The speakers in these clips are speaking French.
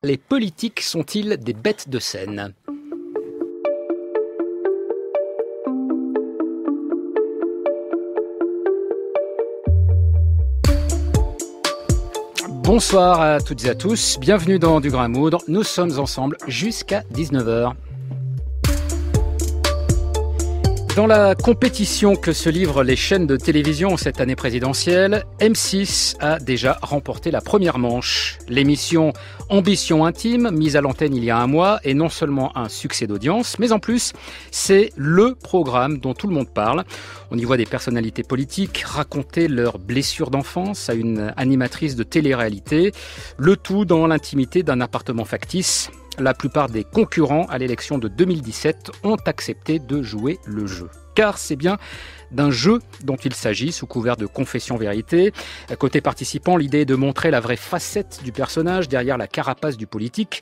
Les politiques sont-ils des bêtes de scène ? Bonsoir à toutes et à tous, bienvenue dans Du Grain à Moudre, nous sommes ensemble jusqu'à 19h. Dans la compétition que se livrent les chaînes de télévision cette année présidentielle, M6 a déjà remporté la première manche. L'émission Ambition Intime, mise à l'antenne il y a un mois, est non seulement un succès d'audience, mais en plus, c'est le programme dont tout le monde parle. On y voit des personnalités politiques raconter leurs blessures d'enfance à une animatrice de télé-réalité, le tout dans l'intimité d'un appartement factice. La plupart des concurrents à l'élection de 2017 ont accepté de jouer le jeu. Car c'est bien d'un jeu dont il s'agit, sous couvert de confession-vérité. Côté participant, l'idée est de montrer la vraie facette du personnage derrière la carapace du politique.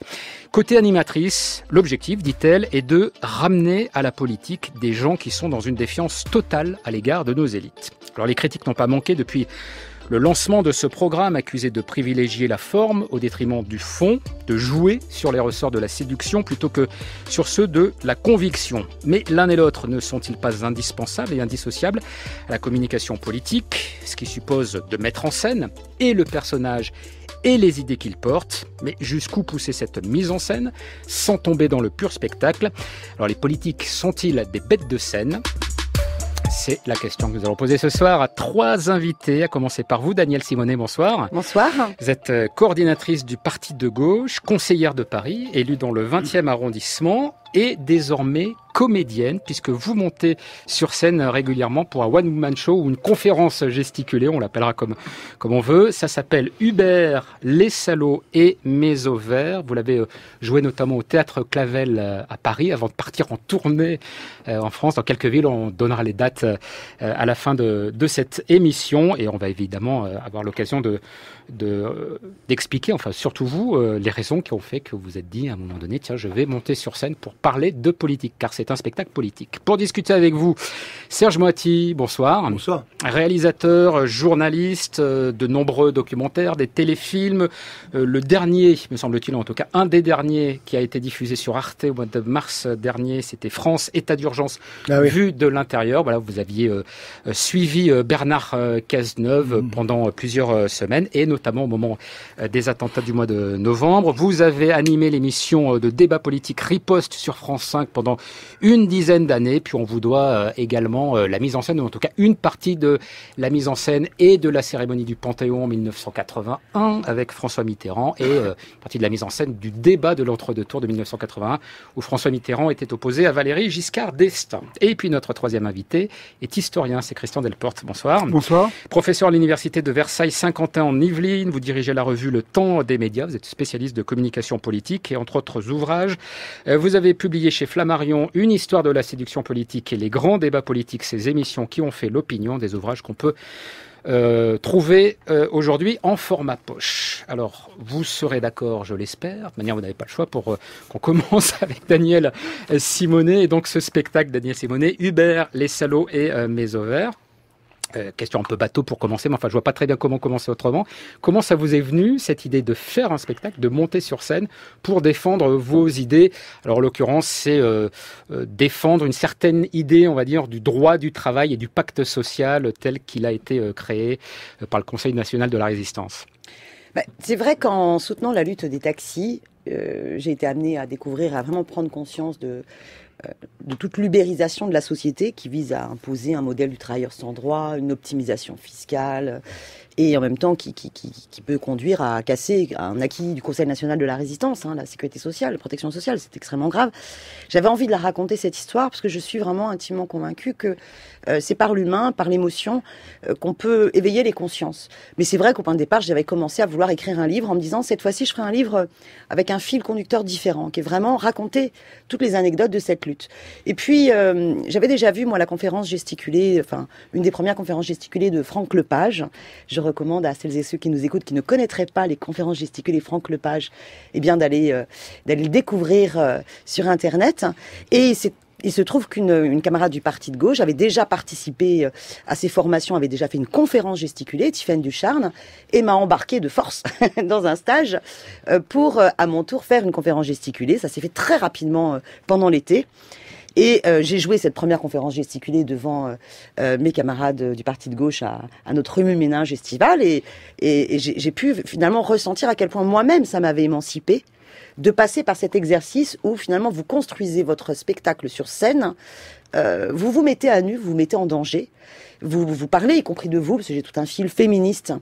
Côté animatrice, l'objectif, dit-elle, est de ramener à la politique des gens qui sont dans une défiance totale à l'égard de nos élites. Alors les critiques n'ont pas manqué depuis le lancement de ce programme, accusé de privilégier la forme au détriment du fond, de jouer sur les ressorts de la séduction plutôt que sur ceux de la conviction. Mais l'un et l'autre ne sont-ils pas indispensables et indissociables à la communication politique, ce qui suppose de mettre en scène et le personnage et les idées qu'il porte, mais jusqu'où pousser cette mise en scène sans tomber dans le pur spectacle ? Alors les politiques sont-ils des bêtes de scène ? C'est la question que nous allons poser ce soir à trois invités, à commencer par vous, Danielle Simonet, bonsoir. Bonsoir. Vous êtes coordinatrice du Parti de gauche, conseillère de Paris, élue dans le 20e arrondissement et désormais comédienne, puisque vous montez sur scène régulièrement pour un one-woman show ou une conférence gesticulée, on l'appellera comme on veut. Ça s'appelle Hubert, les salauds et mes ovaires. Vous l'avez joué notamment au Théâtre Clavel à Paris, avant de partir en tournée en France. Dans quelques villes, on donnera les dates à la fin de cette émission. Et on va évidemment avoir l'occasion d'expliquer, enfin surtout vous, les raisons qui ont fait que vous êtes dit à un moment donné, tiens, je vais monter sur scène pour parler de politique, car c'est un spectacle politique. Pour discuter avec vous, Serge Moati, bonsoir. Bonsoir. Réalisateur, journaliste, de nombreux documentaires, des téléfilms. Le dernier, me semble-t-il, en tout cas un des derniers qui a été diffusé sur Arte au mois de mars dernier, c'était France, état d'urgence, vu de l'intérieur. Voilà, vous aviez suivi Bernard Cazeneuve pendant plusieurs semaines, et notamment au moment des attentats du mois de novembre. Vous avez animé l'émission de débat politique Riposte sur France 5 pendant une dizaine d'années, puis on vous doit également la mise en scène, ou en tout cas une partie de la mise en scène et de la cérémonie du Panthéon en 1981 avec François Mitterrand, et une partie de la mise en scène du débat de l'entre-deux tours de 1981 où François Mitterrand était opposé à Valéry Giscard d'Estaing. Et puis notre troisième invité est historien, c'est Christian Delporte. Bonsoir. Bonsoir. Professeur à l'université de Versailles-Saint-Quentin en Yvelines, vous dirigez la revue Le Temps des médias, vous êtes spécialiste de communication politique et entre autres ouvrages, vous avez publié chez Flammarion Une histoire de la séduction politique et les grands débats politiques, ces émissions qui ont fait l'opinion, des ouvrages qu'on peut trouver aujourd'hui en format poche. Alors, vous serez d'accord, je l'espère. De toute manière, vous n'avez pas le choix pour qu'on commence avec Danielle Simonet. Et donc, ce spectacle, Danielle Simonet, Hubert, les salauds et mes ovaires. Question un peu bateau pour commencer, mais enfin je vois pas très bien comment commencer autrement. Comment ça vous est venu, cette idée de faire un spectacle, de monter sur scène pour défendre vos idées ? Alors en l'occurrence, c'est défendre une certaine idée, on va dire, du droit du travail et du pacte social tel qu'il a été créé par le Conseil national de la résistance. C'est vrai qu'en soutenant la lutte des taxis, j'ai été amenée à découvrir, à vraiment prendre conscience de toute l'ubérisation de la société qui vise à imposer un modèle du travailleur sans droit, une optimisation fiscale, et en même temps qui peut conduire à casser un acquis du Conseil national de la résistance, la sécurité sociale, la protection sociale, c'est extrêmement grave. J'avais envie de la raconter, cette histoire, parce que je suis vraiment intimement convaincue que c'est par l'humain, par l'émotion, qu'on peut éveiller les consciences. Mais c'est vrai qu'au point de départ, j'avais commencé à vouloir écrire un livre en me disant, cette fois-ci, je ferai un livre avec un fil conducteur différent, qui est vraiment raconter toutes les anecdotes de cette lutte. Et puis, j'avais déjà vu, moi, la conférence gesticulée, une des premières conférences gesticulées de Franck Lepage. Je recommande à celles et ceux qui nous écoutent, qui ne connaîtraient pas les conférences gesticulées Franck Lepage, d'aller le découvrir sur Internet. Et c'est Il se trouve qu'une camarade du parti de gauche avait déjà participé à ces formations, avait déjà fait une conférence gesticulée, Tiffaine Ducharne, et m'a embarqué de force dans un stage pour, à mon tour, faire une conférence gesticulée. Ça s'est fait très rapidement pendant l'été. Et j'ai joué cette première conférence gesticulée devant mes camarades du parti de gauche à notre remue-ménage estival. Et j'ai pu finalement ressentir à quel point moi-même ça m'avait émancipée de passer par cet exercice où finalement vous construisez votre spectacle sur scène, vous vous mettez à nu, vous vous mettez en danger, vous parlez y compris de vous, parce que j'ai tout un fil féministe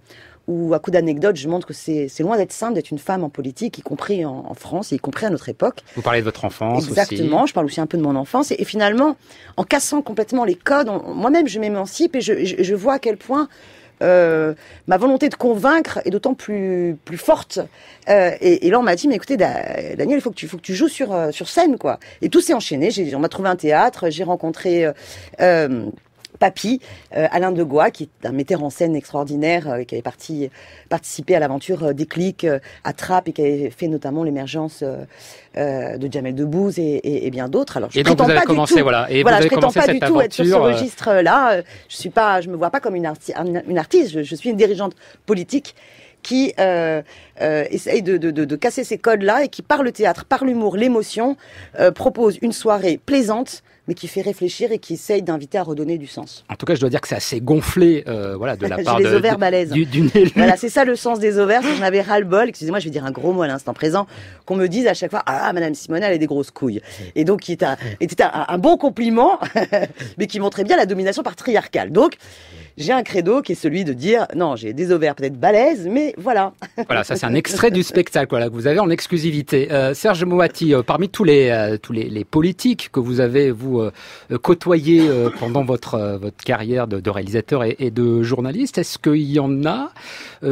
où à coup d'anecdotes je montre que c'est loin d'être simple d'être une femme en politique, y compris en France, et y compris à notre époque. Vous parlez de votre enfance. Exactement, aussi. Je parle aussi un peu de mon enfance, et finalement, en cassant complètement les codes, moi-même je m'émancipe et je vois à quel point ma volonté de convaincre est d'autant plus forte. Et là, on m'a dit, mais écoutez, Daniel, il faut que tu joues sur scène, quoi. Et tout s'est enchaîné. On m'a trouvé un théâtre. J'ai rencontré Papy, Alain Degois, qui est un metteur en scène extraordinaire, qui avait participé à l'aventure Déclic à Trappes et qui avait fait notamment l'émergence de Jamel Debbouze et bien d'autres. Alors, je prétends pas du tout, je prétends pas du tout être sur ce registre-là. Je me vois pas comme une artiste. Je suis une dirigeante politique qui essaye de casser ces codes-là et qui, par le théâtre, par l'humour, l'émotion, propose une soirée plaisante, mais qui fait réfléchir et qui essaye d'inviter à redonner du sens. En tout cas, je dois dire que c'est assez gonflé de la part les ovaires balèzes. d'une élue. Voilà, c'est ça le sens des ovaires. J'en avais ras-le-bol. Excusez-moi, je vais dire un gros mot à l'instant présent. Qu'on me dise à chaque fois, ah, Madame Simonet, elle a des grosses couilles. Et donc, qui était un bon compliment, mais qui montrait bien la domination patriarcale. Donc, j'ai un credo qui est celui de dire, non, j'ai des ovaires peut-être balèzes, mais voilà. Voilà, ça c'est un extrait du spectacle que vous avez en exclusivité. Serge Moati, parmi tous les politiques que vous avez, vous, côtoyés pendant votre carrière de réalisateur et de journaliste, est-ce qu'il y en a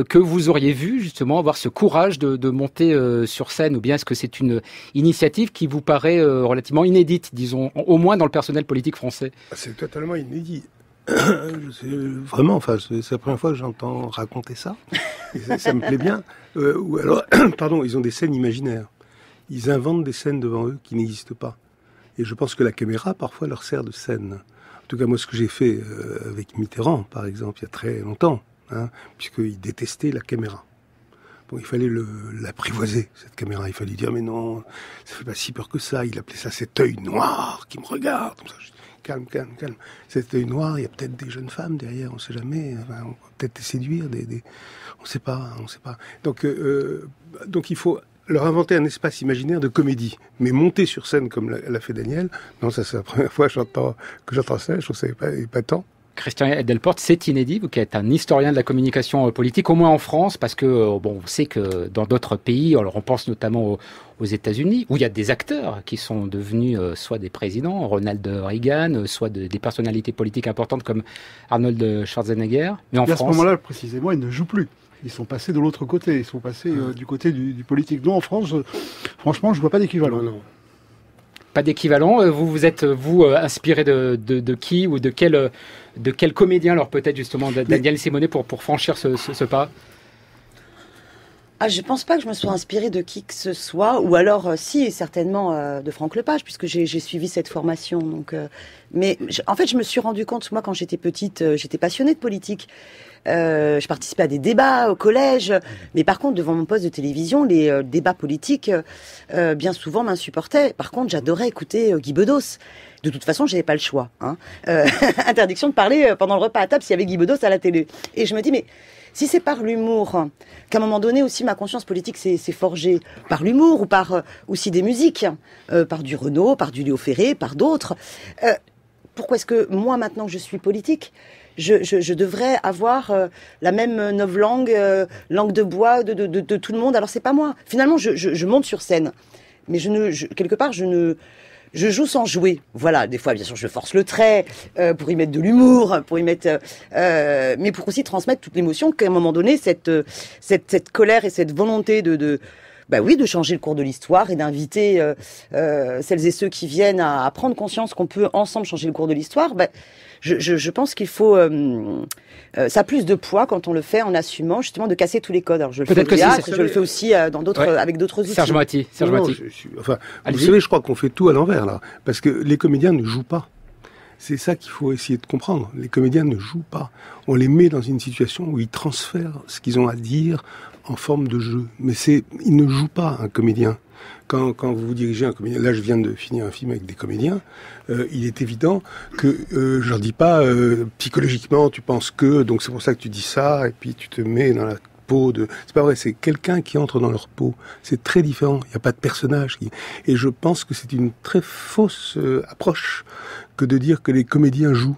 que vous auriez vu justement avoir ce courage de monter sur scène, ou bien est-ce que c'est une initiative qui vous paraît relativement inédite, disons, au moins dans le personnel politique français? C'est totalement inédit. Vraiment, c'est la première fois que j'entends raconter ça. Et ça me plaît bien. Ou alors, pardon, ils ont des scènes imaginaires. Ils inventent des scènes devant eux qui n'existent pas. Et je pense que la caméra, parfois, leur sert de scène. En tout cas, moi, ce que j'ai fait avec Mitterrand, par exemple, il y a très longtemps, puisqu'il détestait la caméra. Bon, il fallait l'apprivoiser, cette caméra. Il fallait dire, mais non, ça fait pas si peur que ça. Il appelait ça cet œil noir qui me regarde. Comme ça, calme. Cet œil noir, il y a peut-être des jeunes femmes derrière, on sait jamais. Enfin, on peut peut-être les séduire, on sait pas. Donc il faut leur inventer un espace imaginaire de comédie, mais monter sur scène comme l'a fait Daniel. Non, ça c'est la première fois que j'entends ça. Je trouve ça pas tant. Christian Delporte, c'est inédit, vous qui êtes un historien de la communication politique, au moins en France, parce que on sait que dans d'autres pays, alors on pense notamment aux États-Unis, où il y a des acteurs qui sont devenus soit des présidents, Ronald Reagan, soit des personnalités politiques importantes comme Arnold Schwarzenegger. Mais en France, à ce moment-là, précisément, ils ne jouent plus. Ils sont passés de l'autre côté. Ils sont passés du côté du politique. Nous, en France, franchement, je ne vois pas d'équivalent. Non. Pas d'équivalent. Vous êtes inspiré de qui ou de quel comédien, alors peut-être justement Daniel Simonet pour franchir ce pas? Je pense pas que je me sois inspirée de qui que ce soit, ou alors si, certainement de Franck Lepage, puisque j'ai suivi cette formation. Donc, mais en fait, je me suis rendu compte, moi, quand j'étais petite, j'étais passionnée de politique. Je participais à des débats au collège, mais par contre, devant mon poste de télévision, les débats politiques, bien souvent, m'insupportaient. Par contre, j'adorais écouter Guy Bedos. De toute façon, j'avais pas le choix. Interdiction de parler pendant le repas à table s'il y avait Guy Bedos à la télé. Et je me dis, mais si c'est par l'humour qu'à un moment donné aussi ma conscience politique s'est forgée, par l'humour ou par aussi des musiques, par du Renaud, par du Léo Ferré, par d'autres, pourquoi est-ce que moi, maintenant que je suis politique, je devrais avoir la même novlangue, langue de bois de tout le monde? Alors c'est pas moi. Finalement, je monte sur scène, mais quelque part, je joue sans jouer. Voilà, des fois, bien sûr, je force le trait pour y mettre de l'humour, mais pour aussi transmettre toute l'émotion qu'à un moment donné, cette colère et cette volonté oui, de changer le cours de l'histoire et d'inviter celles et ceux qui viennent à prendre conscience qu'on peut ensemble changer le cours de l'histoire. Je pense qu'il faut ça a plus de poids quand on le fait en assumant justement de casser tous les codes. Alors je le fais au théâtre, je le fais aussi dans d'autres avec d'autres outils. Serge Moati. Vous savez, je crois qu'on fait tout à l'envers là, parce que les comédiens ne jouent pas. C'est ça qu'il faut essayer de comprendre. Les comédiens ne jouent pas. On les met dans une situation où ils transfèrent ce qu'ils ont à dire en forme de jeu. Mais ils ne jouent pas, un comédien. Quand vous dirigez un comédien, là je viens de finir un film avec des comédiens, il est évident que je leur dis pas psychologiquement tu penses que, donc c'est pour ça que tu dis ça, et puis tu te mets dans la peau de... C'est pas vrai, c'est quelqu'un qui entre dans leur peau. C'est très différent, il n'y a pas de personnage. Et je pense que c'est une très fausse approche que de dire que les comédiens jouent.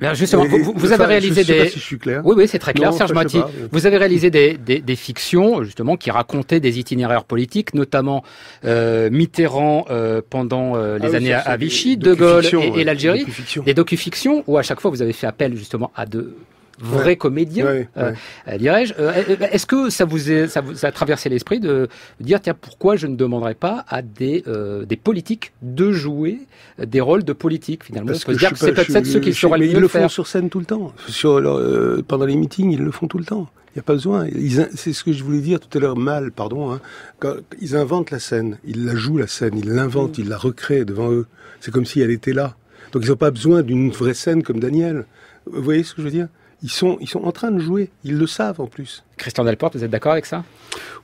Alors justement, vous avez réalisé je sais pas si je suis clair. Oui, c'est très clair, non, Serge Moati. Vous avez réalisé des fictions, justement, qui racontaient des itinéraires politiques, notamment Mitterrand pendant les années à Vichy, De Gaulle et l'Algérie. Des docu-fictions où à chaque fois vous avez fait appel justement à de vrais comédiens, dirais-je. Est-ce que ça vous a traversé l'esprit de dire, tiens, pourquoi je ne demanderais pas à des politiques de jouer des rôles de politique, finalement? Parce on peut se dire que c'est peut-être ceux qui sauraient le mieux ils le font faire. sur scène tout le temps. Pendant les meetings, ils le font tout le temps. Il n'y a pas besoin. C'est ce que je voulais dire tout à l'heure, quand ils inventent la scène, ils la jouent la scène, ils l'inventent, ils la recréent devant eux. C'est comme si elle était là. Donc ils n'ont pas besoin d'une vraie scène comme Daniel. Vous voyez ce que je veux dire? Ils sont en train de jouer. Ils le savent en plus. Christian Delporte, vous êtes d'accord avec ça?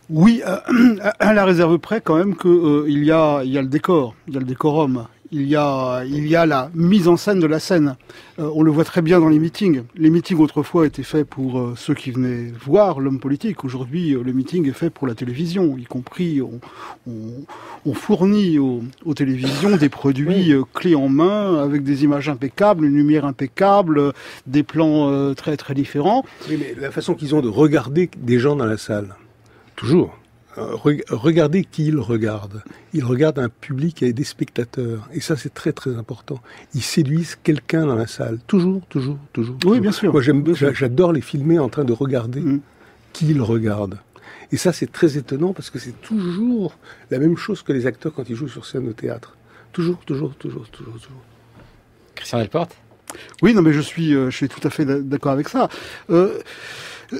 Oui, à la réserve près quand même que il y a le décor, il y a le décorum. Il y a la mise en scène de la scène. On le voit très bien dans les meetings. Les meetings autrefois étaient faits pour ceux qui venaient voir l'homme politique. Aujourd'hui, le meeting est fait pour la télévision. Y compris, on fournit aux télévisions des produits clés en main, avec des images impeccables, une lumière impeccable, des plans très très différents. Oui, mais la façon qu'ils ont de regarder des gens dans la salle, toujours. Regardez qui ils regardent. Ils regardent un public et des spectateurs. Et ça, c'est très, très important. Ils séduisent quelqu'un dans la salle. Toujours. Oui, bien sûr. Moi, j'adore les filmer en train de regarder qui ils regardent. Et ça, c'est très étonnant parce que c'est toujours la même chose que les acteurs quand ils jouent sur scène au théâtre. Toujours. Christian Delporte? Oui, non, mais je suis tout à fait d'accord avec ça.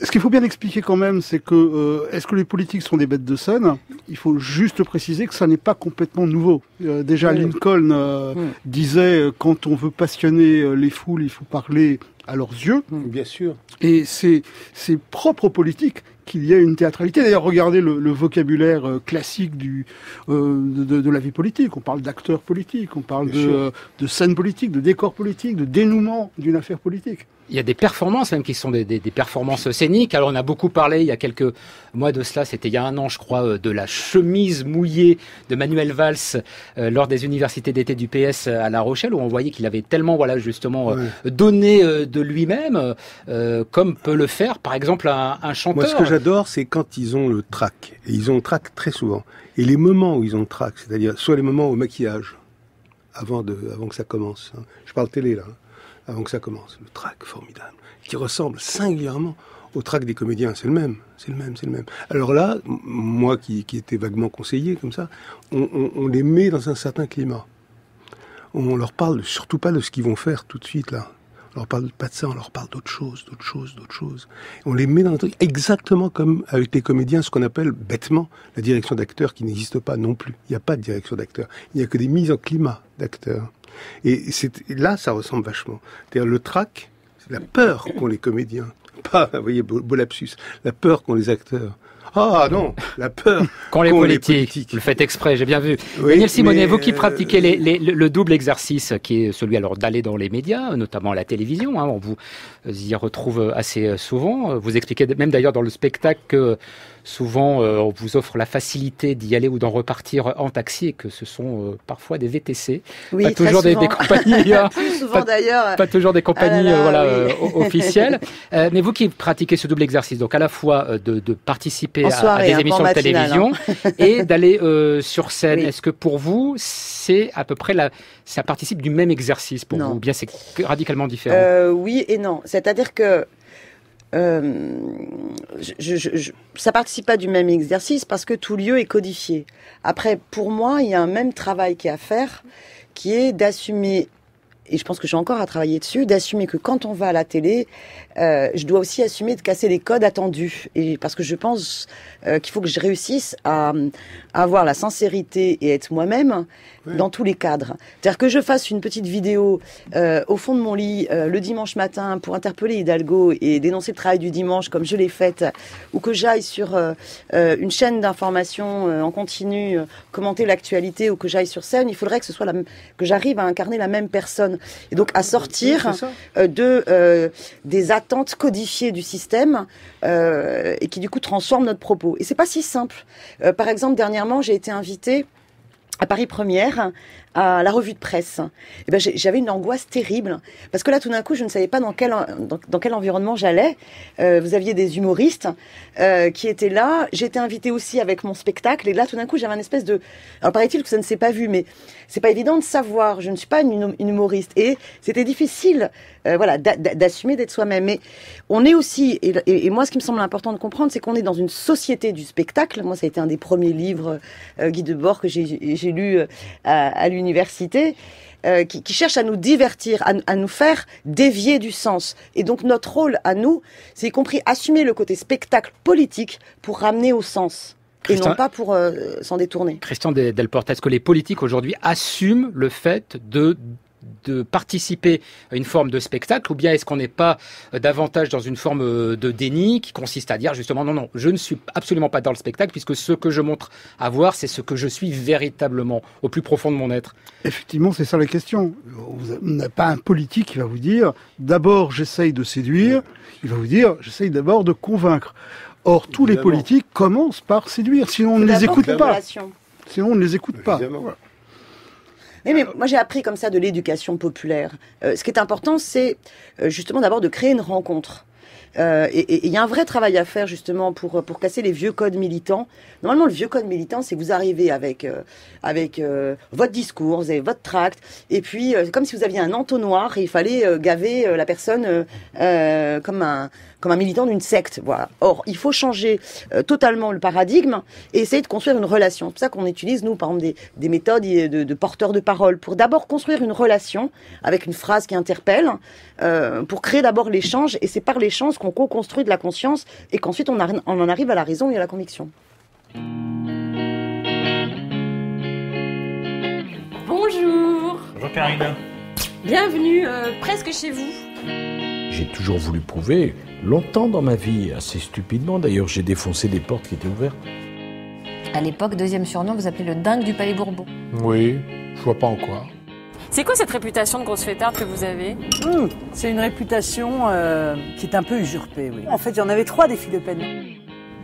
Ce qu'il faut bien expliquer quand même, c'est que est-ce que les politiques sont des bêtes de scène? Il faut juste préciser que ça n'est pas complètement nouveau. Déjà, Lincoln disait quand on veut passionner les foules, il faut parler à leurs yeux. Bien sûr. Et c'est propre aux politiques qu'il y a une théâtralité. D'ailleurs, regardez le vocabulaire classique de la vie politique. On parle d'acteurs politiques, on parle de scène politique, de décor politique, de dénouement d'une affaire politique. Il y a des performances même qui sont des performances scéniques. Alors on a beaucoup parlé il y a quelques mois de cela, c'était il y a un an je crois, de la chemise mouillée de Manuel Valls lors des universités d'été du PS à La Rochelle, où on voyait qu'il avait tellement donné de lui-même, comme peut le faire par exemple un chanteur. Moi ce que j'adore c'est quand ils ont le trac, et ils ont le trac très souvent. Et les moments où ils ont le trac, c'est-à-dire soit les moments au maquillage, avant que ça commence. Je parle télé là. Avant que ça commence, le trac formidable, qui ressemble singulièrement au trac des comédiens, c'est le même. Alors là, moi qui étais vaguement conseiller comme ça, on les met dans un certain climat. On leur parle surtout pas de ce qu'ils vont faire tout de suite là. On leur parle pas de ça, on leur parle d'autres choses. On les met dans un truc exactement comme avec les comédiens, ce qu'on appelle bêtement la direction d'acteurs qui n'existe pas non plus. Il n'y a pas de direction d'acteurs, il n'y a que des mises en climat d'acteurs. Et là, ça ressemble vachement. C'est-à-dire le trac, c'est la peur qu'ont les comédiens. Pas, vous voyez, beau lapsus, la peur qu'ont les acteurs. Ah non, la peur qu'ont les politiques. Vous le faites exprès, j'ai bien vu. Oui, Daniel Simonet, vous qui pratiquez le double exercice, qui est celui alors d'aller dans les médias, notamment à la télévision, on vous y retrouve assez souvent. Vous expliquez même d'ailleurs dans le spectacle que souvent on vous offre la facilité d'y aller ou d'en repartir en taxi, et que ce sont parfois des VTC, oui, pas toujours des compagnies, plus souvent d'ailleurs, pas toujours des compagnies officielles. Mais vous qui pratiquez ce double exercice, donc à la fois de participer à des émissions de télévision et d'aller sur scène, est-ce que pour vous c'est à peu près ça participe du même exercice pour vous, ou bien c'est radicalement différent? Oui et non, c'est-à-dire que ça participe pas du même exercice parce que tout lieu est codifié. Après, pour moi, il y a un même travail qui est à faire, qui est d'assumer, et je pense que j'ai encore à travailler dessus, d'assumer que quand on va à la télé, je dois aussi assumer de casser les codes attendus. Et parce que je pense qu'il faut que je réussisse à avoir la sincérité et être moi-même dans tous les cadres. C'est-à-dire que je fasse une petite vidéo au fond de mon lit le dimanche matin pour interpeller Hidalgo et dénoncer le travail du dimanche comme je l'ai fait, ou que j'aille sur une chaîne d'information en continu commenter l'actualité, ou que j'aille sur scène, il faudrait que ce soit que j'arrive à incarner la même personne. Et donc à sortir des attentes codifiées du système et qui du coup transforment notre propos. Et c'est pas si simple. Par exemple, dernièrement, j'ai été invitée à Paris Première, à la revue de presse. Et ben, j'avais une angoisse terrible, parce que là, tout d'un coup, je ne savais pas dans quel environnement j'allais. Vous aviez des humoristes qui étaient là. J'étais invitée aussi avec mon spectacle, et là, tout d'un coup, j'avais une espèce de... Alors, paraît-il que ça ne s'est pas vu, mais c'est pas évident de savoir. Je ne suis pas une humoriste, et c'était difficile, d'assumer d'être soi-même. Mais on est aussi, et moi, ce qui me semble important de comprendre, c'est qu'on est dans une société du spectacle. Moi, ça a été un des premiers livres, Guy Debord, que j'ai lu à l'université, qui cherche à nous divertir, à nous faire dévier du sens. Et donc notre rôle à nous, c'est y compris assumer le côté spectacle politique pour ramener au sens. Et non pas pour s'en détourner. Christian Delporte, est-ce que les politiques aujourd'hui assument le fait de participer à une forme de spectacle, ou bien est-ce qu'on n'est pas davantage dans une forme de déni qui consiste à dire justement non, je ne suis absolument pas dans le spectacle puisque ce que je montre à voir, c'est ce que je suis véritablement au plus profond de mon être. Effectivement, c'est ça la question. Vous n'avez pas un politique qui va vous dire d'abord j'essaye de séduire, il va vous dire j'essaye d'abord de convaincre. Or, tous les politiques commencent par séduire, sinon on ne les écoute pas. Sinon on ne les écoute pas. Voilà. Mais moi, j'ai appris comme ça de l'éducation populaire. Ce qui est important, c'est justement d'abord de créer une rencontre. Et il y a un vrai travail à faire justement pour casser les vieux codes militants. Normalement, le vieux code militant, c'est que vous arrivez avec votre discours, vous avez votre tract, et puis c'est comme si vous aviez un entonnoir et il fallait gaver la personne comme un militant d'une secte. Voilà. Or, il faut changer totalement le paradigme et essayer de construire une relation. C'est pour ça qu'on utilise, nous, par exemple, des méthodes de porteurs de parole, pour d'abord construire une relation avec une phrase qui interpelle, pour créer d'abord l'échange, et c'est par l'échange qu'on co-construit de la conscience et qu'ensuite on en arrive à la raison et à la conviction. Bonjour. Bonjour Karine. Bienvenue, presque chez vous. J'ai toujours voulu prouver, longtemps dans ma vie, assez stupidement d'ailleurs, j'ai défoncé des portes qui étaient ouvertes. À l'époque, deuxième surnom, vous appelez le dingue du Palais Bourbon. Oui, je vois pas en quoi. C'est quoi cette réputation de grosse fêtarde que vous avez ? C'est une réputation qui est un peu usurpée, oui. En fait, il y en avait 3 des filles Le Pen.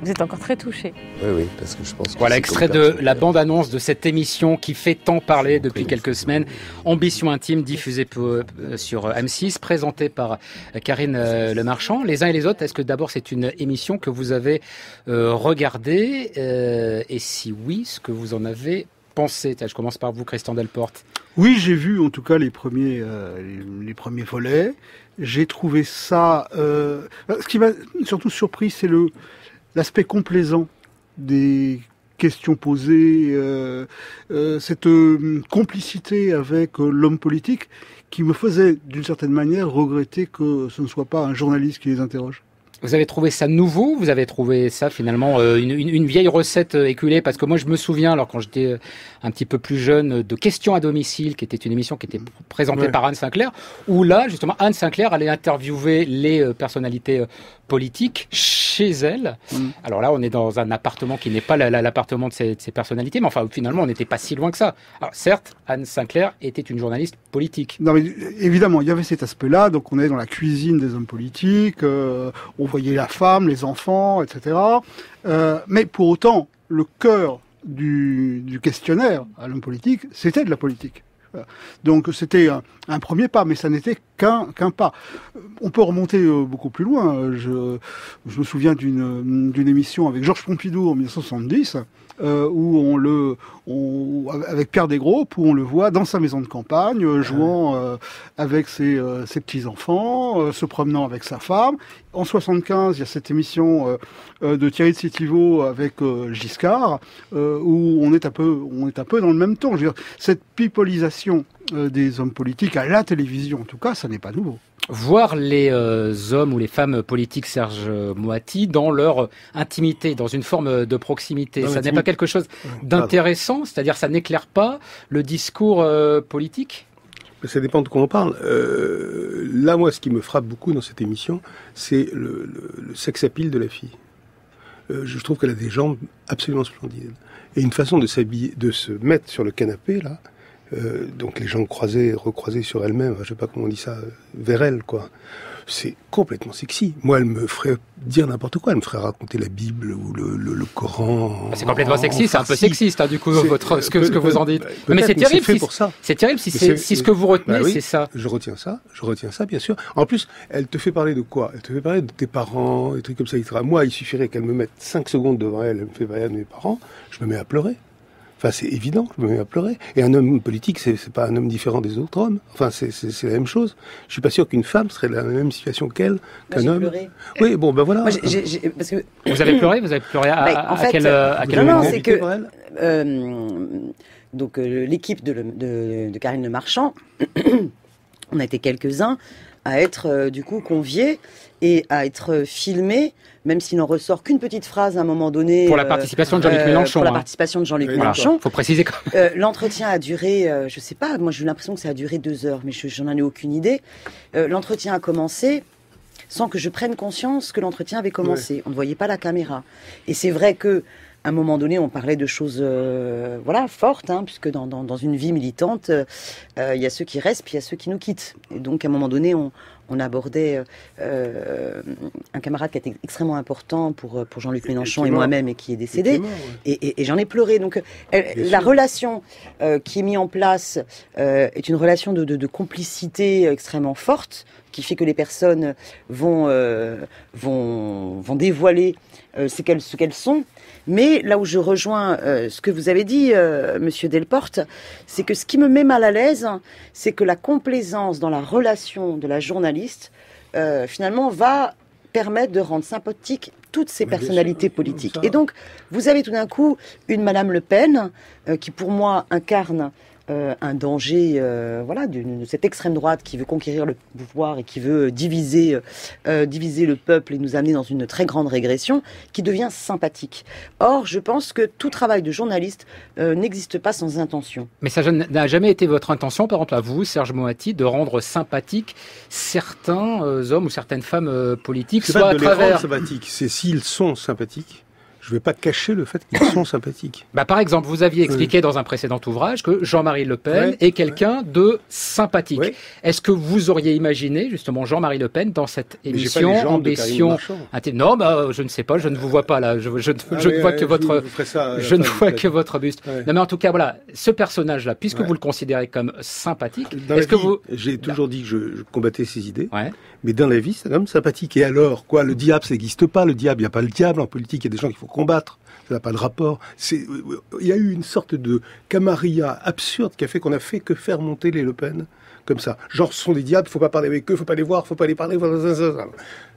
Vous êtes encore très touché. Oui, parce que je pense que voilà, extrait de la bande-annonce de cette émission qui fait tant parler depuis quelques semaines. Ambition intime, diffusée sur M6, présentée par Karine Le Marchand. Les uns et les autres, est-ce que d'abord c'est une émission que vous avez regardée et si oui, ce que vous en avez pensé? Je commence par vous, Christian Delporte. Oui, j'ai vu en tout cas les premiers volets. J'ai trouvé ça... ce qui m'a surtout surpris, c'est l'aspect complaisant des questions posées, cette complicité avec l'homme politique qui me faisait d'une certaine manière regretter que ce ne soit pas un journaliste qui les interroge. Vous avez trouvé ça nouveau? Vous avez trouvé ça finalement une vieille recette éculée? Parce que moi je me souviens, alors quand j'étais un petit peu plus jeune, de Questions à domicile, qui était une émission qui était présentée par Anne Sinclair, où là justement Anne Sinclair allait interviewer les personnalités politiques chez elle. Alors là on est dans un appartement qui n'est pas l'appartement de ces personnalités, mais enfin finalement on n'était pas si loin que ça. Alors certes, Anne Sinclair était une journaliste politique. Non mais évidemment, il y avait cet aspect-là, donc on est dans la cuisine des hommes politiques, on voyait la femme, les enfants, etc. Mais pour autant, le cœur du questionnaire à l'homme politique, c'était de la politique. Donc c'était un premier pas, mais ça n'était qu'un pas. On peut remonter beaucoup plus loin. Je me souviens d'une émission avec Georges Pompidou en 1970, avec Pierre Desgroupes, où on le voit dans sa maison de campagne, jouant avec ses petits-enfants, se promenant avec sa femme. En 75, il y a cette émission de Thierry de Sétiveau avec Giscard, où on est un peu dans le même ton. Je veux dire, cette pipolisation des hommes politiques à la télévision, en tout cas, ça n'est pas nouveau. Voir les hommes ou les femmes politiques, Serge Moati, dans leur intimité, dans une forme de proximité, ça n'est pas quelque chose d'intéressant, c'est-à-dire ça n'éclaire pas le discours politique ? Ça dépend de quoi on parle. Là, moi, ce qui me frappe beaucoup dans cette émission, c'est le sex appeal de la fille. Je trouve qu'elle a des jambes absolument splendides. Et une façon de s'habiller, de se mettre sur le canapé, là, donc les jambes croisées, recroisées sur elle-même, je sais pas comment on dit ça, vers elle, quoi. C'est complètement sexy. Moi, elle me ferait dire n'importe quoi. Elle me ferait raconter la Bible ou le Coran. C'est complètement sexy, c'est un peu sexiste, hein, du coup, ce que vous en dites. Mais c'est terrible, c'est terrible si ce que vous retenez, c'est ça. Je retiens ça, bien sûr. En plus, elle te fait parler de quoi? Elle te fait parler de tes parents, des trucs comme ça, etc. Moi, il suffirait qu'elle me mette 5 secondes devant elle, elle me fait parler de mes parents, je me mets à pleurer. Enfin, c'est évident, je me mets à pleurer. Et un homme politique, c'est pas un homme différent des autres hommes. Enfin, c'est la même chose. Je suis pas sûr qu'une femme serait dans la même situation qu'un homme. Pleuré. Oui, bon, ben voilà. Moi, parce que... Vous avez pleuré à quel moment? C'est que donc l'équipe de Karine Le Marchand, on a été quelques-uns à être du coup conviés et à être filmés, même s'il n'en ressort qu'une petite phrase à un moment donné. Pour la participation de Jean-Luc Mélenchon. Pour la participation de Jean-Luc Mélenchon. Faut préciser quand même. L'entretien a duré, je sais pas, moi j'ai eu l'impression que ça a duré 2 heures, mais j'en ai aucune idée. L'entretien a commencé sans que je prenne conscience que l'entretien avait commencé. Ouais. On ne voyait pas la caméra. Et c'est vrai que à un moment donné, on parlait de choses fortes, hein, puisque dans une vie militante, il y a ceux qui restent, puis il y a ceux qui nous quittent. Et donc, à un moment donné, on abordait un camarade qui était extrêmement important pour Jean-Luc Mélenchon et moi-même, et qui est décédé. Et j'en ai pleuré. Donc, la relation qui est mise en place est une relation de complicité extrêmement forte, qui fait que les personnes vont dévoiler ce qu'elles sont. Mais là où je rejoins ce que vous avez dit, Monsieur Delporte, c'est que ce qui me met mal à l'aise, c'est que la complaisance dans la relation de la journaliste, finalement, va permettre de rendre sympathique toutes ces personnalités politiques. Et donc, vous avez tout d'un coup une Madame Le Pen qui, pour moi, incarne un danger, de cette extrême droite qui veut conquérir le pouvoir et qui veut diviser le peuple et nous amener dans une très grande régression, qui devient sympathique. Or, je pense que tout travail de journaliste n'existe pas sans intention. Mais ça n'a jamais été votre intention, par exemple à vous, Serge Moati, de rendre sympathique certains hommes ou certaines femmes politiques, soit pas de les rendre sympathiques, c'est s'ils sont sympathiques. Je ne vais pas cacher le fait qu'ils sont sympathiques. Par exemple, vous aviez expliqué dans un précédent ouvrage que Jean-Marie Le Pen est quelqu'un de sympathique. Oui. Est-ce que vous auriez imaginé justement Jean-Marie Le Pen dans cette émission Ambition Non, je ne sais pas, je ne vous vois pas là. Je ne vois que que votre buste. Ouais. Non, mais en tout cas, voilà, ce personnage-là, puisque vous le considérez comme sympathique, j'ai toujours dit que je combattais ses idées. Ouais. Mais dans la vie, c'est un homme sympathique. Et alors, quoi, le diable, ça n'existe pas, le diable. Il n'y a pas le diable en politique. Il y a des gens qu'il faut combattre. Ça n'a pas de rapport. Il y a eu une sorte de camarilla absurde qui a fait qu'on a fait que faire monter les Le Pen comme ça. Genre, ce sont des diables, il ne faut pas parler avec eux, il ne faut pas les voir, il ne faut pas les parler.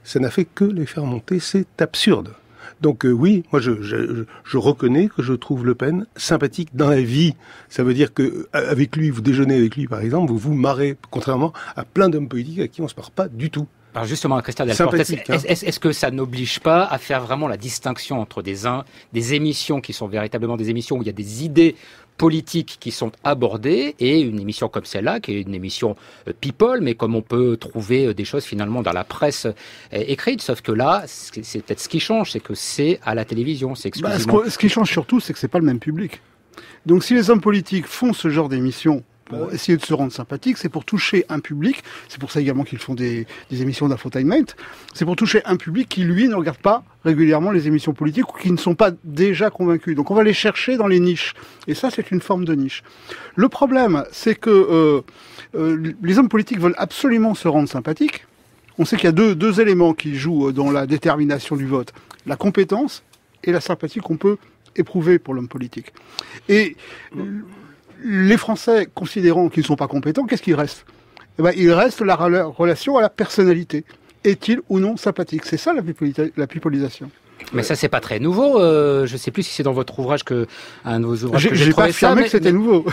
Ça n'a fait que les faire monter. C'est absurde. Donc oui, moi je reconnais que je trouve Le Pen sympathique dans la vie. Ça veut dire que avec lui, vous déjeunez avec lui par exemple, vous vous marrez, contrairement à plein d'hommes politiques à qui on se marre pas du tout. Alors justement, Christian Delporte, est-ce que ça n'oblige pas à faire vraiment la distinction entre des émissions qui sont véritablement des émissions où il y a des idées politiques qui sont abordées et une émission comme celle-là, qui est une émission people, mais comme on peut trouver des choses finalement dans la presse écrite, sauf que là, c'est peut-être ce qui change, c'est que c'est à la télévision, c'est exclusivement... Ce qui change surtout, c'est que c'est pas le même public. Donc si les hommes politiques font ce genre d'émission pour essayer de se rendre sympathique, c'est pour toucher un public. C'est pour ça également qu'ils font des émissions d'infotainment. C'est pour toucher un public qui, lui, ne regarde pas régulièrement les émissions politiques ou qui ne sont pas déjà convaincus. Donc on va les chercher dans les niches. Et ça, c'est une forme de niche. Le problème, c'est que les hommes politiques veulent absolument se rendre sympathiques. On sait qu'il y a deux éléments qui jouent dans la détermination du vote. La compétence et la sympathie qu'on peut éprouver pour l'homme politique. Et les Français, considérant qu'ils ne sont pas compétents, qu'est-ce qu'il reste ? Il reste la relation à la personnalité. Est-il ou non sympathique ? C'est ça la pipolisation. Mais ça, c'est pas très nouveau. Je sais plus si c'est dans votre ouvrage un de vos ouvrages que j'ai trouvé pas affirmé que c'était nouveau.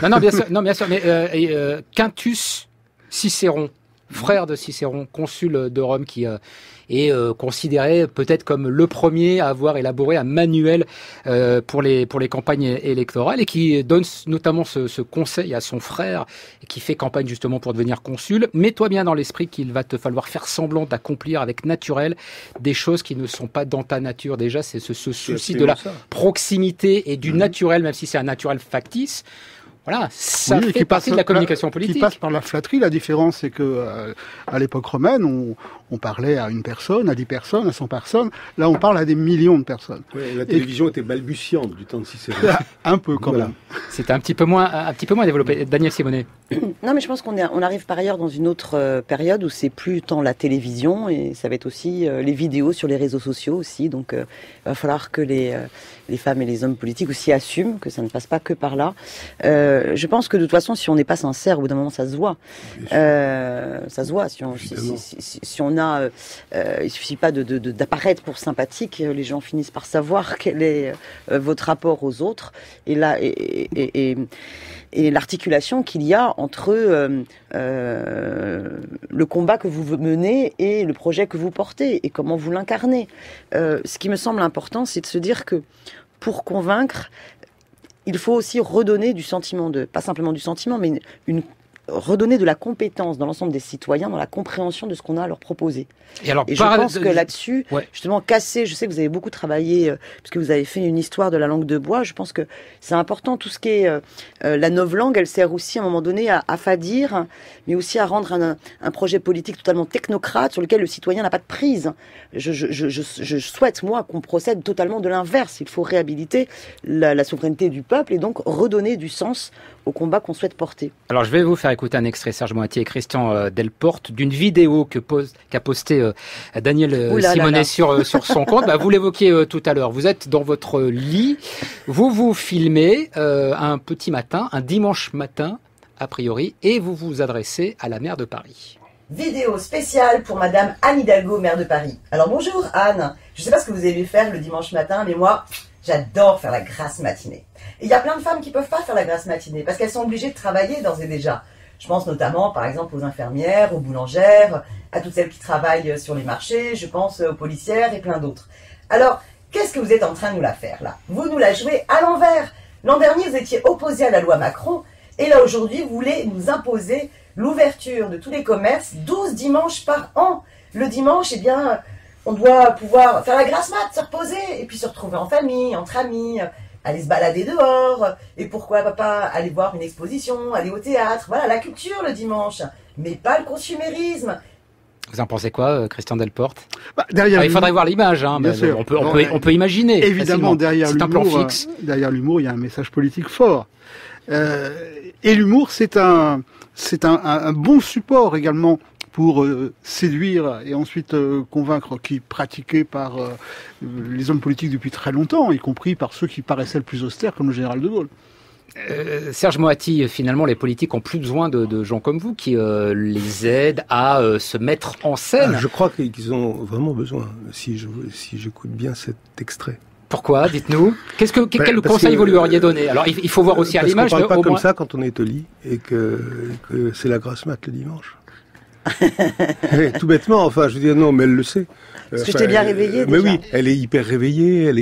Non, bien sûr. Mais Quintus Cicéron, frère de Cicéron, consul de Rome, qui est considéré peut-être comme le premier à avoir élaboré un manuel pour les campagnes électorales et qui donne notamment ce conseil à son frère qui fait campagne justement pour devenir consul. Mets-toi bien dans l'esprit qu'il va te falloir faire semblant d'accomplir avec naturel des choses qui ne sont pas dans ta nature. Déjà, c'est ce souci de la proximité et du naturel, même si c'est un naturel factice. Voilà, ça fait partie de la communication politique. Qui passe par la flatterie. La différence, c'est que à l'époque romaine, on parlait à une personne, à 10 personnes, à 100 personnes. Là, on parle à des millions de personnes. Ouais, la télévision était balbutiante du temps de Cicéron. Un peu, quand même. C'était un petit peu moins développé. Daniel Simonet. Non, mais je pense qu'on arrive par ailleurs dans une autre période où c'est plus tant la télévision et ça va être aussi les vidéos sur les réseaux sociaux aussi. Donc, il va falloir que les femmes et les hommes politiques aussi assument que ça ne passe pas que par là. Je pense que de toute façon, si on n'est pas sincère, au bout d'un moment, ça se voit. Ça se voit. Si on a, il suffit pas d'apparaître pour sympathique. Les gens finissent par savoir quel est votre rapport aux autres. Et là, et l'articulation qu'il y a entre le combat que vous menez et le projet que vous portez et comment vous l'incarnez. Ce qui me semble important, c'est de se dire que pour convaincre, il faut aussi redonner du sentiment pas simplement du sentiment, mais redonner de la compétence dans l'ensemble des citoyens, dans la compréhension de ce qu'on a à leur proposer. Et je pense que là-dessus, justement, casser, je sais que vous avez beaucoup travaillé, puisque vous avez fait une histoire de la langue de bois, je pense que c'est important, tout ce qui est la novlangue, elle sert aussi à un moment donné à affadir, mais aussi à rendre un projet politique totalement technocrate sur lequel le citoyen n'a pas de prise. Je souhaite, moi, qu'on procède totalement de l'inverse. Il faut réhabiliter la souveraineté du peuple et donc redonner du sens au combat qu'on souhaite porter. Alors, je vais vous faire écouter un extrait, Serge Moatier et Christian Delporte, d'une vidéo qu'a postée Daniel Simonet sur son compte. Vous l'évoquiez tout à l'heure. Vous êtes dans votre lit, vous filmez un petit matin, un dimanche matin, a priori, et vous vous adressez à la maire de Paris. Vidéo spéciale pour Madame Anne Hidalgo, maire de Paris. Alors bonjour Anne, je ne sais pas ce que vous avez faire le dimanche matin, mais moi, j'adore faire la grasse matinée. Et il y a plein de femmes qui ne peuvent pas faire la grasse matinée parce qu'elles sont obligées de travailler d'ores et déjà. Je pense notamment, par exemple, aux infirmières, aux boulangères, à toutes celles qui travaillent sur les marchés, je pense aux policières et plein d'autres. Alors, qu'est-ce que vous êtes en train de nous la faire là ? Vous nous la jouez à l'envers. L'an dernier, vous étiez opposé à la loi Macron et là aujourd'hui, vous voulez nous imposer l'ouverture de tous les commerces 12 dimanches par an. Le dimanche, eh bien, on doit pouvoir faire la grasse mat, se reposer et puis se retrouver en famille, entre amis, aller se balader dehors, et pourquoi pas aller voir une exposition, aller au théâtre, voilà, la culture le dimanche, mais pas le consumérisme. Vous en pensez quoi, Christian Delporte ? Il faudrait voir l'image, mais on peut imaginer. Évidemment, derrière l'humour, il y a un message politique fort. Et l'humour, c'est un bon support également pour séduire et ensuite convaincre, qui est pratiqué par les hommes politiques depuis très longtemps, y compris par ceux qui paraissaient le plus austères, comme le général de Gaulle. Serge Moati, finalement, les politiques ont plus besoin de gens comme vous qui les aident à se mettre en scène. Je crois qu'ils ont vraiment besoin, si j'écoute bien cet extrait. Pourquoi ? Dites-nous. Quel conseil vous lui auriez donné ? Alors, il faut voir aussi à l'image. Parce qu'on parle pas comme ça quand on est au lit et que c'est la grasse mat le dimanche. Tout bêtement, enfin, je veux dire, non, mais elle le sait. Parce que je t'ai bien réveillée, déjà. Mais oui, elle est hyper réveillée,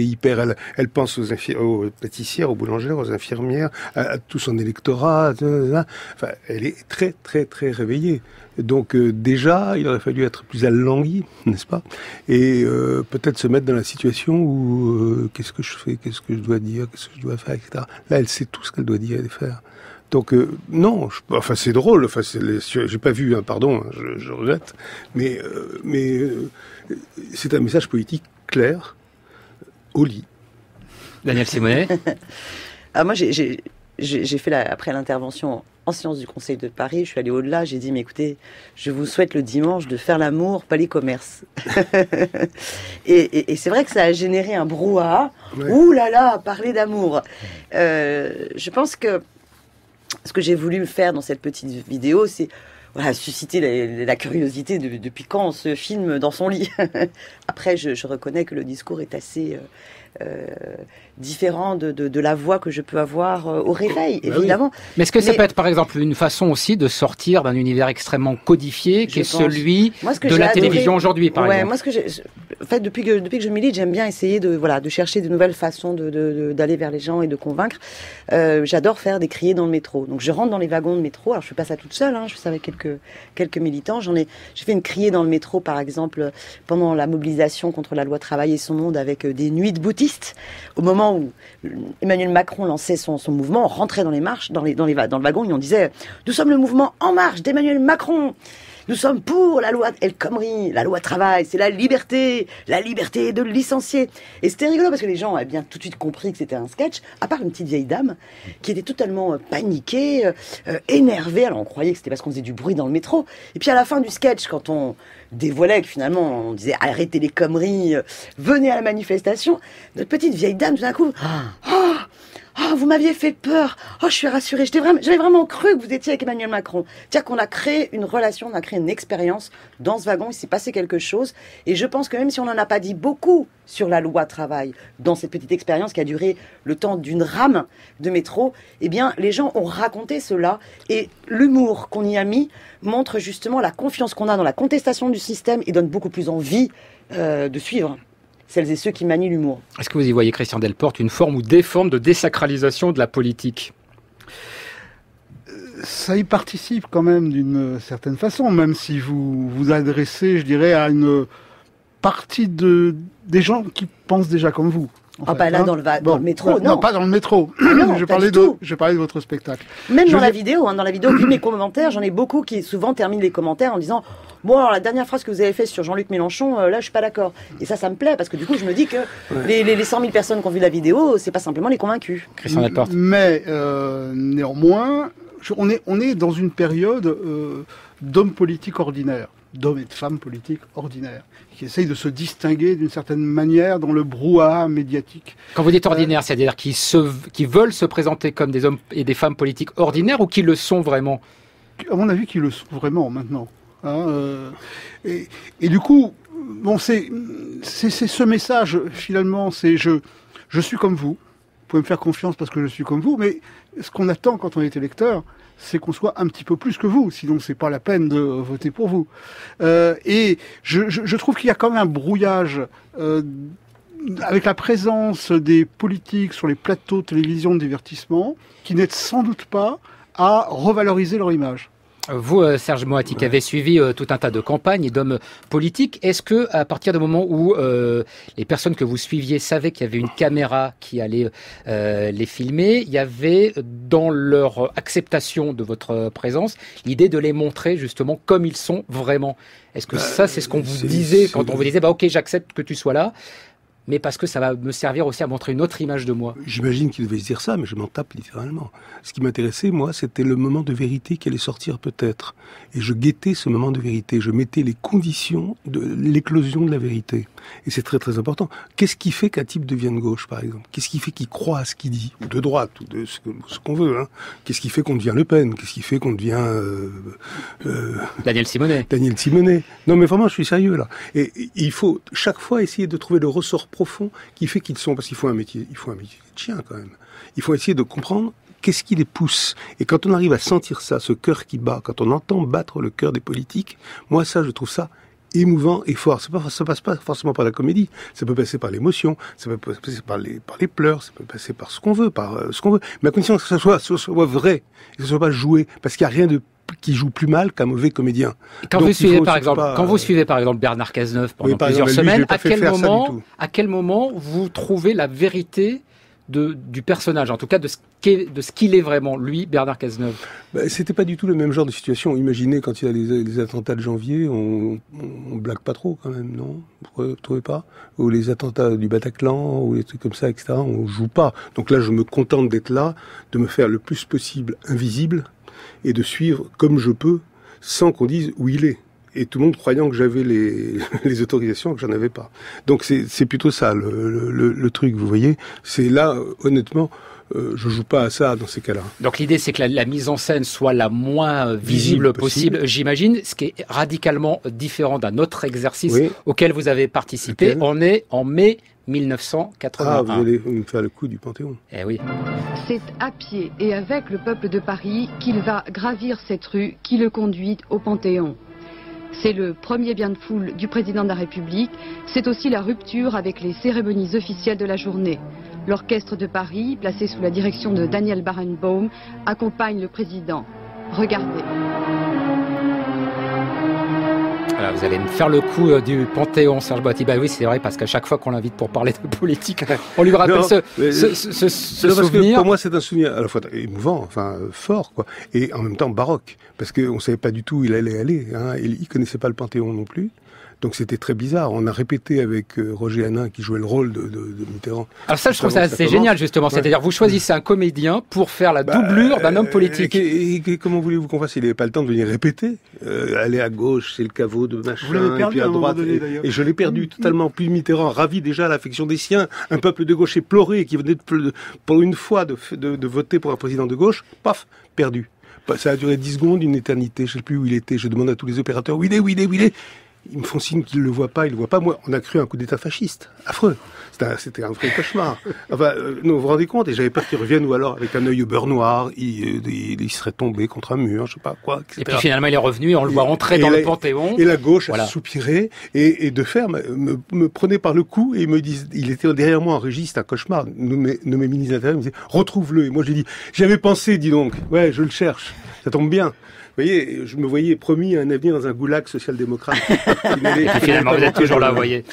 elle pense aux pâtissières, aux boulangères, aux infirmières, à tout son électorat, enfin, elle est très, très, très réveillée. Donc déjà, il aurait fallu être plus alangui, n'est-ce pas? Et peut-être se mettre dans la situation où qu'est-ce que je fais, qu'est-ce que je dois dire, qu'est-ce que je dois faire, etc. Là, elle sait tout ce qu'elle doit dire et faire. Donc non, enfin c'est drôle, enfin j'ai pas vu, hein, pardon, hein, je regrette, mais c'est un message politique clair au lit. Daniel Simonet. Moi j'ai fait après l'intervention en séance du Conseil de Paris, je suis allée au-delà, j'ai dit mais écoutez, je vous souhaite le dimanche de faire l'amour, pas les commerces. et c'est vrai que ça a généré un brouhaha. Ouais. Ouh là là, parler d'amour. Je pense que ce que j'ai voulu faire dans cette petite vidéo, c'est susciter la curiosité depuis quand on se filme dans son lit. Après, je reconnais que le discours est assez différent de la voix que je peux avoir au réveil, évidemment. Oui. Mais est-ce que ça peut être, par exemple, une façon aussi de sortir d'un univers extrêmement codifié, qui est celui de la télévision aujourd'hui, par exemple? Moi, en fait, depuis que je milite, j'aime bien essayer de chercher de nouvelles façons d'aller vers les gens et de convaincre. J'adore faire des criers dans le métro. Donc, je rentre dans les wagons de métro. Alors, je fais pas ça toute seule, hein, je fais ça avec quelques militants. J'ai fait une criée dans le métro, par exemple, pendant la mobilisation contre la loi Travail et son monde, avec des nuits de boutistes. Au moment où Emmanuel Macron lançait son mouvement, on rentrait dans les marches, dans le wagon, et on disait « Nous sommes le mouvement En Marche d'Emmanuel Macron !» Nous sommes pour la loi El Khomri, la loi travail, c'est la liberté de licencier. Et c'était rigolo parce que les gens avaient bien tout de suite compris que c'était un sketch, à part une petite vieille dame qui était totalement paniquée, énervée. Alors on croyait que c'était parce qu'on faisait du bruit dans le métro. Et puis à la fin du sketch, quand on dévoilait que finalement on disait arrêtez les conneries, venez à la manifestation, notre petite vieille dame tout d'un coup, vous m'aviez fait peur. Je suis rassurée. J'avais vraiment cru que vous étiez avec Emmanuel Macron. C'est-à-dire qu'on a créé une relation, on a créé une expérience dans ce wagon. Il s'est passé quelque chose. Et je pense que même si on n'en a pas dit beaucoup sur la loi travail, dans cette petite expérience qui a duré le temps d'une rame de métro, eh bien, les gens ont raconté cela. Et l'humour qu'on y a mis montre justement la confiance qu'on a dans la contestation du système et donne beaucoup plus envie de suivre celles et ceux qui manient l'humour. Est-ce que vous y voyez, Christian Delporte, une forme ou des formes de désacralisation de la politique? Ça y participe quand même d'une certaine façon, même si vous vous adressez, je dirais, à une partie des gens qui pensent déjà comme vous. Dans le métro, non. Non, pas dans le métro. Non, je parlais de votre spectacle. Même dans la vidéo, vu mes commentaires, j'en ai beaucoup qui souvent terminent les commentaires en disant « Bon, alors la dernière phrase que vous avez faite sur Jean-Luc Mélenchon, là, je suis pas d'accord. » Et ça me plaît, parce que du coup, je me dis que les 100 000 personnes qui ont vu la vidéo, c'est pas simplement les convaincus. Christian Delporte. Mais, néanmoins, on est dans une période d'hommes politiques ordinaires, d'hommes et de femmes politiques ordinaires, qui essayent de se distinguer d'une certaine manière dans le brouhaha médiatique. Quand vous dites ordinaire, c'est-à-dire qui veulent se présenter comme des hommes et des femmes politiques ordinaires ou qui le sont vraiment? À mon avis, qui le sont vraiment maintenant. Et du coup, bon, c'est ce message, finalement, c'est je suis comme vous pouvez me faire confiance parce que je suis comme vous, mais ce qu'on attend quand on est électeur, c'est qu'on soit un petit peu plus que vous, sinon c'est pas la peine de voter pour vous. Et je trouve qu'il y a quand même un brouillage avec la présence des politiques sur les plateaux de télévision de divertissement qui n'aident sans doute pas à revaloriser leur image. Vous, Serge Moati, qui avez suivi tout un tas de campagnes et d'hommes politiques, est-ce que, à partir du moment où les personnes que vous suiviez savaient qu'il y avait une caméra qui allait les filmer, il y avait dans leur acceptation de votre présence l'idée de les montrer justement comme ils sont vraiment? Est-ce que ça, c'est ce qu'on vous disait quand on vous disait ok, j'accepte que tu sois là, mais parce que ça va me servir aussi à montrer une autre image de moi? J'imagine qu'il devait se dire ça, mais je m'en tape littéralement. Ce qui m'intéressait, moi, c'était le moment de vérité qui allait sortir peut-être. Et je guettais ce moment de vérité. Je mettais les conditions de l'éclosion de la vérité. Et c'est très très important. Qu'est-ce qui fait qu'un type devienne de gauche, par exemple? Qu'est-ce qui fait qu'il croit à ce qu'il dit? Ou de droite, ou de ce qu'on veut, hein. Qu'est-ce qui fait qu'on devient Le Pen? Qu'est-ce qui fait qu'on devient... Daniel Simonet. Daniel Simonet. Non, mais vraiment, je suis sérieux, là. Et il faut chaque fois essayer de trouver le ressort profond qui fait qu'ils sont... Parce qu'il faut un métier de chien, quand même. Il faut essayer de comprendre qu'est-ce qui les pousse. Et quand on arrive à sentir ça, ce cœur qui bat, quand on entend battre le cœur des politiques, moi, ça, je trouve ça émouvant et fort. Ça passe pas forcément par la comédie. Ça peut passer par l'émotion, ça peut passer par les pleurs, ça peut passer par ce qu'on veut, mais à condition que ce soit vrai, que ce soit pas joué, parce qu'il n'y a rien de joue plus mal qu'un mauvais comédien. Quand vous suivez par exemple Bernard Cazeneuve pendant plusieurs semaines, à quel moment vous trouvez la vérité du personnage, en tout cas de ce qu'il est vraiment, lui, Bernard Cazeneuve? C'était pas du tout le même genre de situation. Imaginez quand il y a les attentats de janvier, on blague pas trop quand même, non? Vous trouvez pas? Ou les attentats du Bataclan, ou les trucs comme ça, etc. On joue pas. Donc là, je me contente d'être là, de me faire le plus possible invisible et de suivre comme je peux, sans qu'on dise où il est. Et tout le monde croyant que j'avais les autorisations, que j'en avais pas. Donc c'est plutôt ça le truc, vous voyez. C'est là, honnêtement, je joue pas à ça dans ces cas-là. Donc l'idée, c'est que la mise en scène soit la moins visible possible, j'imagine, ce qui est radicalement différent d'un autre exercice auquel vous avez participé. On est en mai 1981. Ah, vous allez me faire le coup du Panthéon. Eh oui. C'est à pied et avec le peuple de Paris qu'il va gravir cette rue qui le conduit au Panthéon. C'est le premier bain de foule du président de la République. C'est aussi la rupture avec les cérémonies officielles de la journée. L'orchestre de Paris, placé sous la direction de Daniel Barenboim, accompagne le président. Regardez. Voilà, vous allez me faire le coup du Panthéon, Serge Boati. Bah oui, c'est vrai, parce qu'à chaque fois qu'on l'invite pour parler de politique, on lui rappelle ce souvenir. Pour moi, c'est un souvenir à la fois émouvant, enfin fort, quoi, et en même temps baroque, parce qu'on savait pas du tout où il allait aller. Hein, il connaissait pas le Panthéon non plus. Donc c'était très bizarre. On a répété avec Roger Hanin qui jouait le rôle de Mitterrand. Alors ça, je trouve ça assez génial justement. Ouais. C'est-à-dire, vous choisissez un comédien pour faire la doublure d'un homme politique. Et comment voulez-vous qu'on fasse? Il n'avait pas le temps de venir répéter. Aller à gauche, c'est le caveau de machin. Vous l'avez perdu, et puis à droite. Et je l'ai perdu totalement. Puis Mitterrand, ravi déjà à l'affection des siens, un peuple de gauche éploré qui venait pour une fois de voter pour un président de gauche, paf, perdu. Ça a duré 10 secondes, une éternité. Je ne sais plus où il était. Je demande à tous les opérateurs où il est. Ils me font signe qu'ils le voient pas, ils le voient pas. Moi, on a cru un coup d'état fasciste. Affreux. C'était un vrai cauchemar. Enfin, non, vous vous rendez compte? Et j'avais peur qu'ils reviennent, ou alors, avec un œil au beurre noir, il serait tombé contre un mur, je sais pas quoi, etc. Et puis finalement, il est revenu et on le voit rentrer dans le Panthéon. Et la gauche a soupiré, et de fer me prenait par le cou, et me disait, il était derrière moi en régie, c'était un cauchemar. Nommé ministre de l'Intérieur, il me disait, retrouve-le. Et moi, j'ai dit, j'y avais pensé, dis donc. Ouais, je le cherche. Ça tombe bien. Vous voyez, je me voyais promis un avenir dans un goulag social-démocrate. Et finalement, vous êtes toujours là, vous voyez.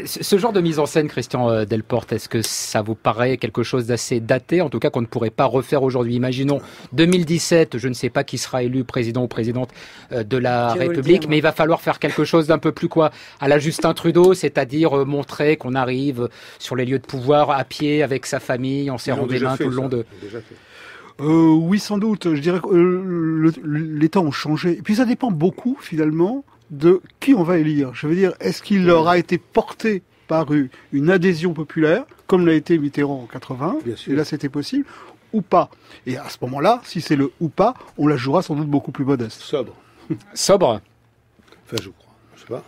Ce genre de mise en scène, Christian Delporte, est-ce que ça vous paraît quelque chose d'assez daté, en tout cas qu'on ne pourrait pas refaire aujourd'hui? Imaginons 2017, je ne sais pas qui sera élu président ou présidente de la République, mais il va falloir faire quelque chose d'un peu plus à la Justin Trudeau, c'est-à-dire montrer qu'on arrive sur les lieux de pouvoir à pied avec sa famille, en serrant des mains tout le long de... Oui, sans doute. Je dirais que les temps ont changé. Et puis ça dépend beaucoup, finalement, de qui on va élire. Je veux dire, est-ce qu'il aura été porté par une adhésion populaire, comme l'a été Mitterrand en 80, et là c'était possible, ou pas? Et à ce moment-là, si c'est le ou pas, on la jouera sans doute beaucoup plus modeste. Sobre. Sobre? Enfin, je crois. Je sais pas.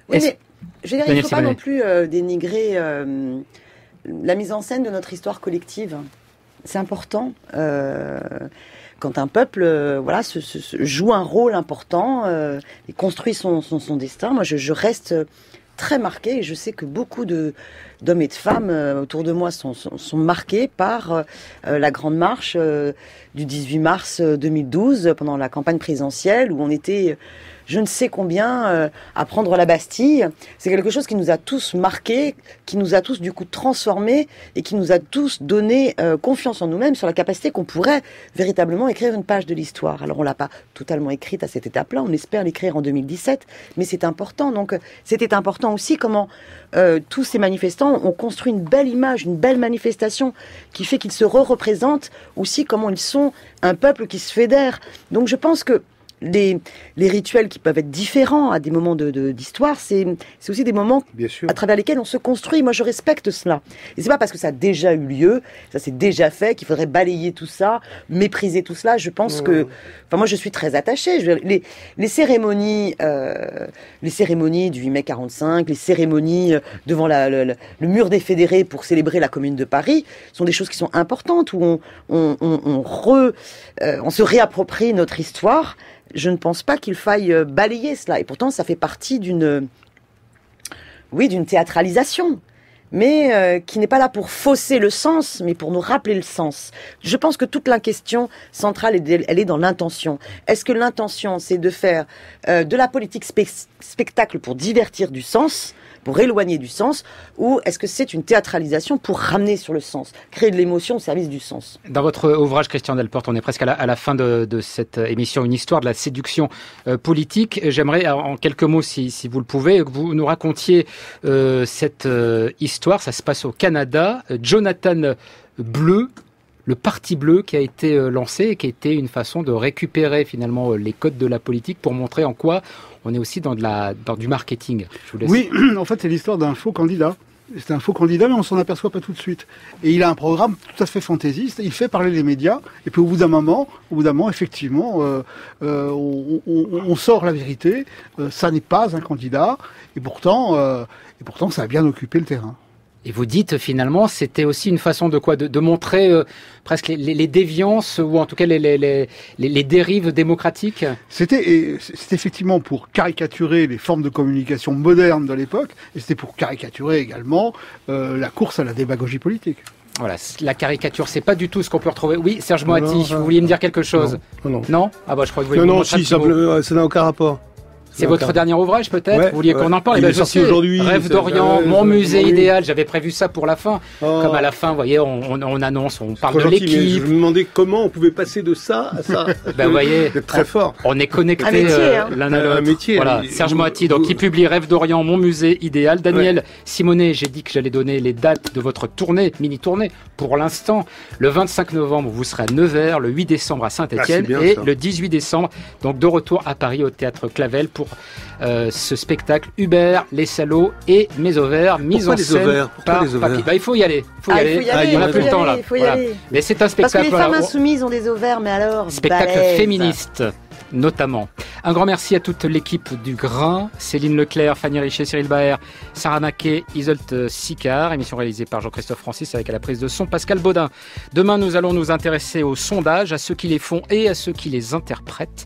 Oui, mais je veux dire, il ne faut pas non plus dénigrer la mise en scène de notre histoire collective. C'est important quand un peuple joue un rôle important et construit son destin. Moi, je reste très marquée, et je sais que beaucoup d'hommes et de femmes autour de moi sont marqués par la grande marche du 18 mars 2012 pendant la campagne présidentielle, où on était je ne sais combien à prendre la Bastille. C'est quelque chose qui nous a tous marqués, qui nous a tous du coup transformés et qui nous a tous donné confiance en nous-mêmes sur la capacité qu'on pourrait véritablement écrire une page de l'histoire. Alors on l'a pas totalement écrite à cette étape-là, on espère l'écrire en 2017, mais c'est important. Donc c'était important aussi comment tous ces manifestants ont construit une belle image, une belle manifestation qui fait qu'ils se représentent aussi comment ils sont un peuple qui se fédère. Donc je pense que les rituels qui peuvent être différents à des moments d'histoire, c'est aussi des moments à travers lesquels on se construit. Moi, je respecte cela. Et c'est pas parce que ça a déjà eu lieu, ça s'est déjà fait, qu'il faudrait balayer tout ça, mépriser tout cela. Je pense que, enfin, moi, je suis très attachée. Les cérémonies du 8 mai 45, les cérémonies devant le mur des fédérés pour célébrer la Commune de Paris, sont des choses qui sont importantes où on se réapproprie notre histoire. Je ne pense pas qu'il faille balayer cela. Et pourtant, ça fait partie d'une théâtralisation. mais qui n'est pas là pour fausser le sens, mais pour nous rappeler le sens. Je pense que toute la question centrale, elle est dans l'intention. Est-ce que l'intention, c'est de faire de la politique spectacle pour divertir du sens, pour éloigner du sens, ou est-ce que c'est une théâtralisation pour ramener sur le sens, créer de l'émotion au service du sens? Dans votre ouvrage, Christian Delporte, on est presque à la fin de cette émission, une histoire de la séduction politique. J'aimerais, en quelques mots, si vous le pouvez, que vous nous racontiez cette histoire. Ça se passe au Canada. Jonathan Bleu, le Parti bleu qui a été lancé et qui a été une façon de récupérer finalement les codes de la politique pour montrer en quoi on est aussi dans du marketing. Je vous laisse. Oui, en fait, c'est l'histoire d'un faux candidat. C'est un faux candidat, mais on s'en aperçoit pas tout de suite. Et il a un programme tout à fait fantaisiste. Il fait parler les médias. Et puis au bout d'un moment, effectivement, on sort la vérité. Ça n'est pas un candidat. Et pourtant, ça a bien occupé le terrain. Et vous dites finalement, c'était aussi une façon de quoi, de montrer presque les déviances ou en tout cas les dérives démocratiques. C'était effectivement pour caricaturer les formes de communication modernes de l'époque, et c'était pour caricaturer également la course à la démagogie politique. Voilà, la caricature, c'est pas du tout ce qu'on peut retrouver. Oui, Serge Moati, vous vouliez me dire quelque chose? Non. Ah bah je crois que vous voulez non, si, ça n'a aucun rapport. C'est votre dernier ouvrage peut-être? Ouais, vous vouliez qu'on en parle? Il est sorti aujourd'hui. Rêve d'Orient, mon musée idéal. J'avais prévu ça pour la fin. Comme à la fin, vous voyez, on annonce, on parle de l'équipe. Je me demandais comment on pouvait passer de ça à ça. Ben, vous voyez, c'est très fort. On est connectés l'un à l'autre. Un métier. Voilà. Serge Moati, donc, qui publie Rêve d'Orient, mon musée idéal. Daniel Simonet, j'ai dit que j'allais donner les dates de votre tournée, mini-tournée. Pour l'instant, le 25 novembre, vous serez à Nevers, le 8 décembre à Saint-Étienne et le 18 décembre, donc de retour à Paris au Théâtre Clavel pour ce spectacle Hubert, les salauds et mes ovaires, mise en scène par Papy. Bah, il faut y aller. On n'a plus le temps là. Mais c'est un spectacle. Parce que les femmes insoumises ont des ovaires, mais alors. Spectacle féministe. Notamment. Un grand merci à toute l'équipe du Grain, Céline Leclerc, Fanny Richet, Cyril Baer, Sarah Maquet, Isolt Sicard, émission réalisée par Jean-Christophe Francis avec à la prise de son Pascal Baudin. Demain, nous allons nous intéresser aux sondages, à ceux qui les font et à ceux qui les interprètent.